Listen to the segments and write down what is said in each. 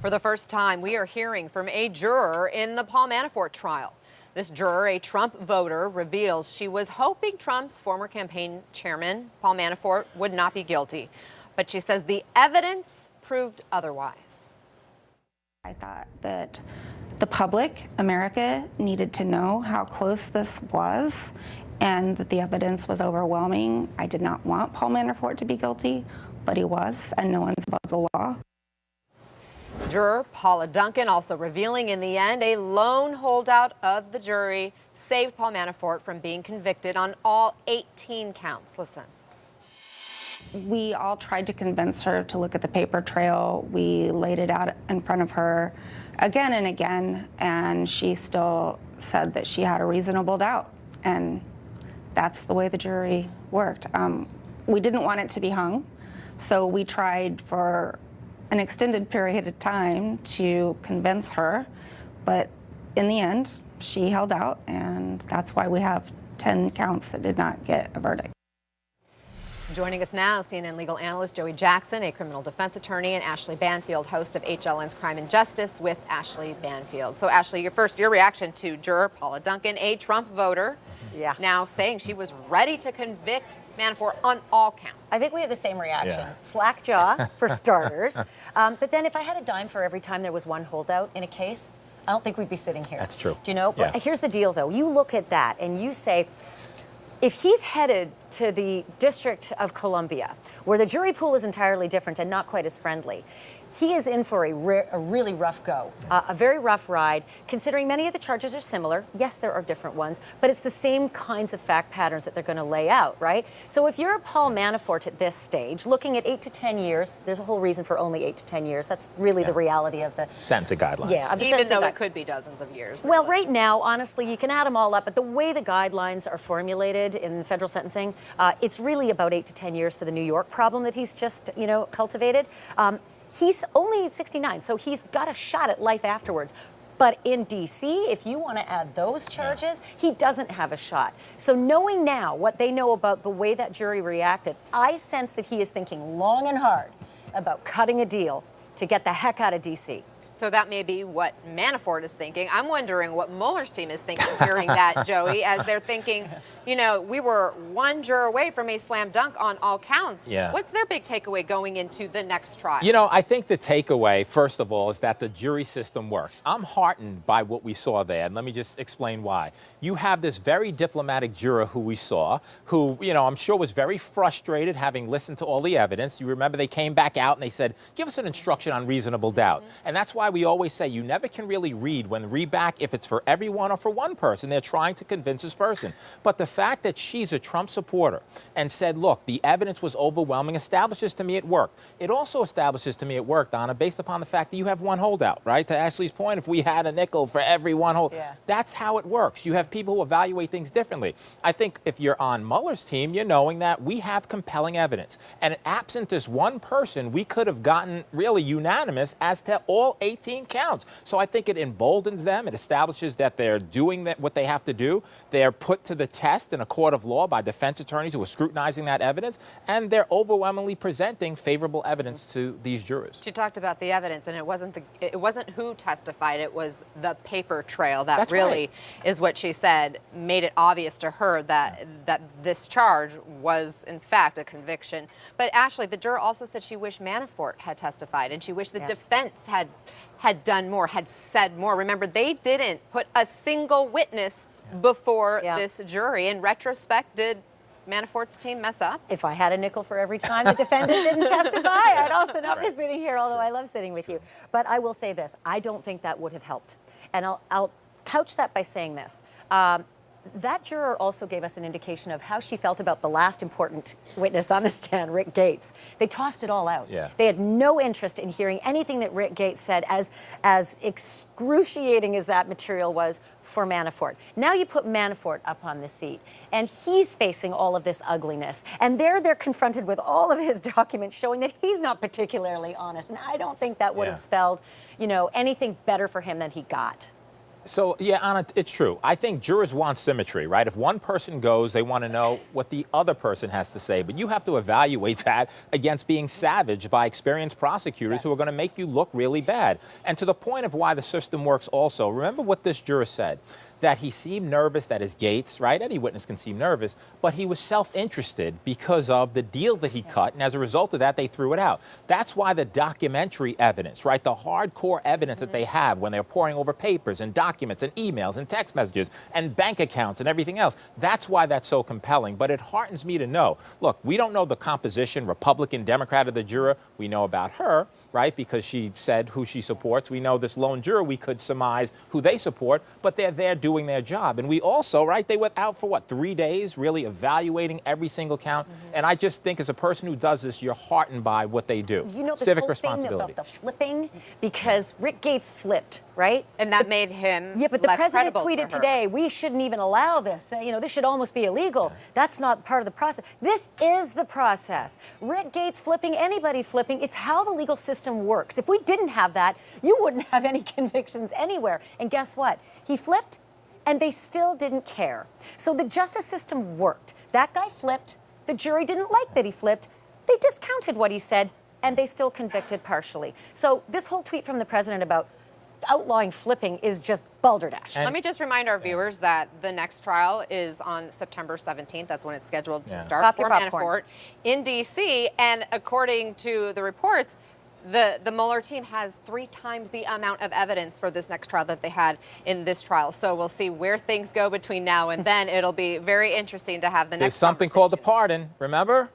For the first time, we are hearing from a juror in the Paul Manafort trial. This juror, a Trump voter, reveals she was hoping Trump's former campaign chairman, Paul Manafort, would not be guilty. But she says the evidence proved otherwise. I thought that the public, America, needed to know how close this was and that the evidence was overwhelming. I did not want Paul Manafort to be guilty, but he was, and no one's above the law. Juror Paula Duncan also revealing in the end a lone holdout of the jury saved Paul Manafort from being convicted on all 18 counts. Listen. We all tried to convince her to look at the paper trail. We laid it out in front of her again and again, and she still said that she had a reasonable doubt. And that's the way the jury worked. We didn't want it to be hung, so we tried for an extended period of time to convince her, but in the end, she held out, and that's why we have 10 counts that did not get a verdict. Joining us now, CNN legal analyst Joey Jackson, a criminal defense attorney, and Ashley Banfield, host of HLN's Crime and Justice with Ashley Banfield. So, Ashley, your reaction to juror Paula Duncan, a Trump voter, now saying she was ready to convict Manafort on all counts. I think we have the same reaction. Slack jaw, for starters. But then if I had a dime for every time there was one holdout in a case, I don't think we'd be sitting here. That's true. Do you know? But here's the deal, though. You look at that and you say, if he's headed to the District of Columbia, where the jury pool is entirely different and not quite as friendly, he is in for a really rough go, a very rough ride, considering many of the charges are similar. Yes, there are different ones, but it's the same kinds of fact patterns that they're going to lay out, right? So if you're Paul Manafort at this stage, looking at 8 to 10 years, there's a whole reason for only 8 to 10 years. That's really the reality of the sentencing guidelines. Yeah, even though it could be dozens of years. Really. Well, right now, honestly, you can add them all up, but the way the guidelines are formulated in federal sentencing, it's really about 8 to 10 years for the New York problem that he's just, cultivated. He's only 69, so he's got a shot at life afterwards. But in D.C., if you want to add those charges, he doesn't have a shot. So knowing now what they know about the way that jury reacted, I sense that he is thinking long and hard about cutting a deal to get the heck out of D.C. So that may be what Manafort is thinking. I'm wondering what Mueller's team is thinking hearing that, Joey, as they're thinking, we were one juror away from a slam dunk on all counts. Yeah. What's their big takeaway going into the next trial? I think the takeaway, first of all, is that the jury system works. I'm heartened by what we saw there, and let me just explain why. You have this very diplomatic juror who we saw, who, I'm sure was very frustrated having listened to all the evidence. You remember they came back out and they said, give us an instruction on reasonable doubt. And that's why we always say you never can really read back if it's for everyone or for one person. They're trying to convince this person. But the fact that she's a Trump supporter and said, look, the evidence was overwhelming establishes to me it worked. It also establishes to me it worked, Donna, based upon the fact that you have one holdout, right? To Ashley's point, if we had a nickel for every one holdout, that's how it works. You have people who evaluate things differently. I think if you're on Mueller's team, you're knowing that we have compelling evidence. And absent this one person, we could have gotten really unanimous as to all 18 counts. So I think it emboldens them. It establishes that they're doing what they have to do. They're put to the test in a court of law by defense attorneys who are scrutinizing that evidence, and they're overwhelmingly presenting favorable evidence to these jurors. She talked about the evidence, and it wasn't who testified. It was the paper trail that really is what she said made it obvious to her that this charge was in fact a conviction. But Ashley, the juror also said she wished Manafort had testified, and she wished the defense had done more, had said more. Remember, they didn't put a single witness before this jury. In retrospect, did Manafort's team mess up? If I had a nickel for every time the defendant didn't testify, I'd also not be sitting here, although I love sitting with you. But I will say this, I don't think that would have helped. And I'll couch that by saying this. That juror also gave us an indication of how she felt about the last important witness on the stand, Rick Gates. They tossed it all out. They had no interest in hearing anything that Rick Gates said, as excruciating as that material was for Manafort. Now you put Manafort up on the seat, and he's facing all of this ugliness. And they're confronted with all of his documents showing that he's not particularly honest. And I don't think that would have spelled, anything better for him than he got. So, yeah, Anna, it's true. I think jurors want symmetry, right? If one person goes, they want to know what the other person has to say. But you have to evaluate that against being savaged by experienced prosecutors who are going to make you look really bad. And to the point of why the system works also, remember what this juror said, that he seemed nervous, that his gates, right? Any witness can seem nervous, but he was self-interested because of the deal that he cut, and as a result of that, they threw it out. That's why the documentary evidence, right? The hardcore evidence that they have when they're poring over papers and documents and emails and text messages and bank accounts and everything else, that's why that's so compelling. But it heartens me to know, look, we don't know the composition, Republican, Democrat of the juror. We know about her, right? Because she said who she supports. We know this lone juror, we could surmise who they support, but they're there doing their job. And we also, right, they were out for what, 3 days, really evaluating every single count. And I just think as a person who does this, you're heartened by what they do. You know, this Civic whole responsibility. thing about the flipping, because Rick Gates flipped, right? And that made him Yeah, but the less president credible to tweeted her. today, we shouldn't even allow this. You know, this should almost be illegal. That's not part of the process. This is the process. Rick Gates flipping, anybody flipping, it's how the legal system works. If we didn't have that, you wouldn't have any convictions anywhere. And guess what? He flipped, and they still didn't care. So the justice system worked. That guy flipped. The jury didn't like that he flipped. They discounted what he said, and they still convicted partially. So this whole tweet from the president about outlawing flipping is just balderdash. Let me just remind our viewers that the next trial is on September 17th. That's when it's scheduled to start Pop for your popcorn. Manafort in D.C. And according to the reports, the Mueller team has 3 times the amount of evidence for this next trial that they had in this trial. So we'll see where things go between now and then. It'll be very interesting to have the There's next something called the conversation. pardon, remember?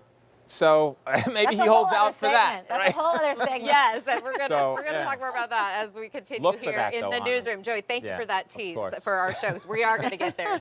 So maybe That's he a whole holds other out for that. segment. That's Right? a whole other segment. Yes, and we're gonna So, we're gonna yeah. talk more about that as we continue Look for here that, in though, the Anna. newsroom. Joey, thank you Yeah, for that of tease course. for our shows. We are going to get there.